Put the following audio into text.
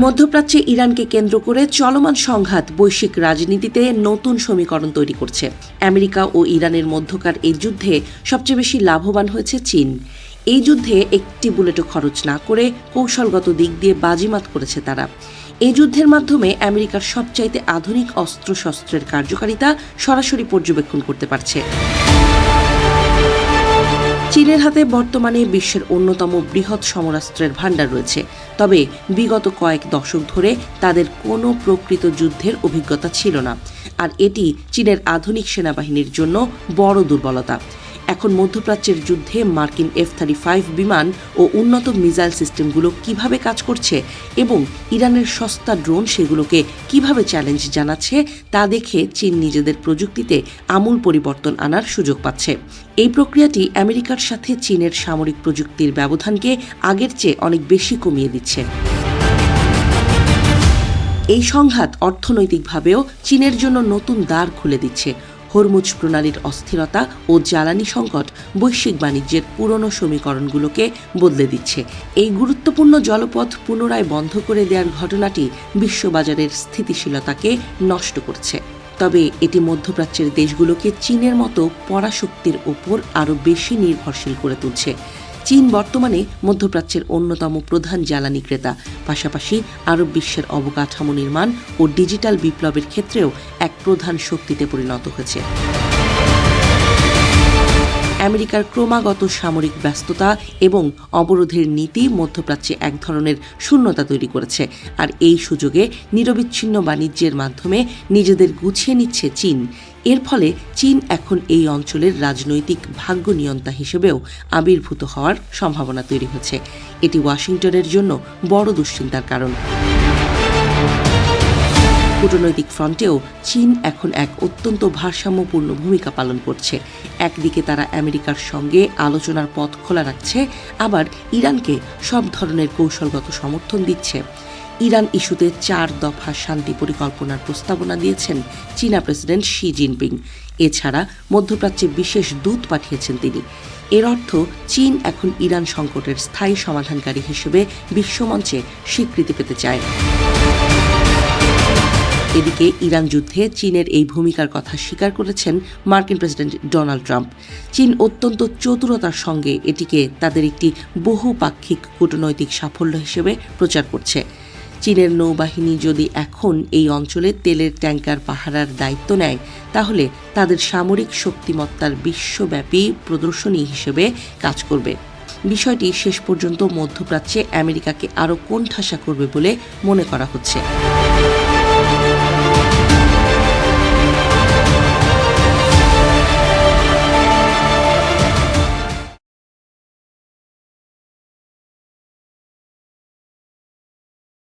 মধ্যপ্রাচ্যে ইরানকে কেন্দ্র করে চলমান সংঘাত বৈশ্বিক রাজনীতিতে নতুন সমীকরণ তৈরি করছে। আমেরিকা ও ইরানের মধ্যকার এই যুদ্ধে সবচেয়ে বেশি লাভবান হয়েছে চীন। এই যুদ্ধে একটি বুলেটও খরচ না করে কৌশলগত দিক দিয়ে বাজিমাত করেছে তারা। এই যুদ্ধের মাধ্যমে আমেরিকার সবচাইতে আধুনিক অস্ত্রশস্ত্রের কার্যকারিতা সরাসরি পর্যবেক্ষণ করতে পারছে। চীনের হাতে বর্তমানে বিশ্বের অন্যতম বৃহৎ সমরাস্ত্রের ভাণ্ডার রয়েছে, তবে বিগত কয়েক দশক ধরে তাদের কোনো প্রকৃত যুদ্ধের অভিজ্ঞতা ছিল না, আর এটি চীনের আধুনিক সেনাবাহিনীর জন্য বড় দুর্বলতা। এখন মধ্যপ্রাচ্যের যুদ্ধে মার্কিন F-35 বিমান ও উন্নত মিসাইল সিস্টেমগুলো কিভাবে কাজ করছে এবং ইরানের সস্তা ড্রোন সেগুলোকে কিভাবে চ্যালেঞ্জ জানাচ্ছে তা দেখে চীন নিজেদের প্রযুক্তিতে আমূল পরিবর্তন আনার সুযোগ পাচ্ছে। এই প্রক্রিয়াটি আমেরিকার সাথে চীনের সামরিক প্রযুক্তির ব্যবধানকে আগের চেয়ে অনেক বেশি কমিয়ে দিচ্ছে। এই সংঘাত অর্থনৈতিকভাবেও চীনের জন্য নতুন দ্বার খুলে দিচ্ছে। হরমুজ প্রণালীর অস্থিরতা ও জ্বালানি সংকট বৈশ্বিক বাণিজ্যের পুরনো সমীকরণগুলোকে বদলে দিচ্ছে। এই গুরুত্বপূর্ণ জলপথ পুনরায় বন্ধ করে দেওয়ার ঘটনাটি বিশ্ববাজারের স্থিতিশীলতাকে নষ্ট করছে। তবে এটি মধ্যপ্রাচ্যের দেশগুলোকে চীনের মতো পরাশক্তির ওপর আরও বেশি নির্ভরশীল করে তুলছে। চীন বর্তমানে মধ্যপ্রাচ্যের অন্যতম প্রধান জ্বালানি ক্রেতা, পাশাপাশি আরব বিশ্বের অবকাঠামো নির্মাণ ও ডিজিটাল বিপ্লবের ক্ষেত্রেও এক প্রধান শক্তিতে পরিণত হয়েছে। আমেরিকার ক্রমাগত সামরিক ব্যস্ততা এবং অবরোধের নীতি মধ্যপ্রাচ্যে এক ধরনের শূন্যতা তৈরি করেছে, আর এই সুযোগে নিরবিচ্ছিন্ন বাণিজ্যের মাধ্যমে নিজেদের গুছিয়ে নিচ্ছে চীন। এর ফলে চীন এখন এই অঞ্চলের রাজনৈতিক ভাগ্য নিয়ন্তা হিসেবেও আবির্ভূত হওয়ার সম্ভাবনা তৈরি হচ্ছে। এটি ওয়াশিংটনের জন্য বড় দুশ্চিন্তার কারণ। কূটনৈতিক ফ্রন্টেও চীন এখন এক অত্যন্ত ভারসাম্যপূর্ণ ভূমিকা পালন করছে। একদিকে তারা আমেরিকার সঙ্গে আলোচনার পথ খোলা রাখছে, আবার ইরানকে সব ধরনের কৌশলগত সমর্থন দিচ্ছে। ইরান ইস্যুতে 4 দফা শান্তি পরিকল্পনার প্রস্তাবনা দিয়েছেন চীনা প্রেসিডেন্ট শি জিনপিং। এছাড়া মধ্যপ্রাচ্যে বিশেষ দূত পাঠিয়েছেন তিনি। এর অর্থ চীন এখন ইরান সংকটের স্থায়ী সমাধানকারী হিসেবে বিশ্বমঞ্চে স্বীকৃতি পেতে চায়। এদিকে ইরান যুদ্ধে চীনের এই ভূমিকার কথা স্বীকার করেছেন মার্কিন প্রেসিডেন্ট ডোনাল্ড ট্রাম্প। চীন অত্যন্ত চতুরতার সঙ্গে এটিকে তাদের একটি বহুপাক্ষিক কূটনৈতিক সাফল্য হিসেবে প্রচার করছে। চীনের নৌবাহিনী যদি এখন এই অঞ্চলে তেলের ট্যাঙ্কার পাহারার দায়িত্ব নেয়, তাহলে তাদের সামরিক শক্তিমত্তার বিশ্বব্যাপী প্রদর্শনী হিসেবে কাজ করবে। বিষয়টি শেষ পর্যন্ত মধ্যপ্রাচ্যে আমেরিকাকে আরও কোণঠাসা করবে বলে মনে করা হচ্ছে।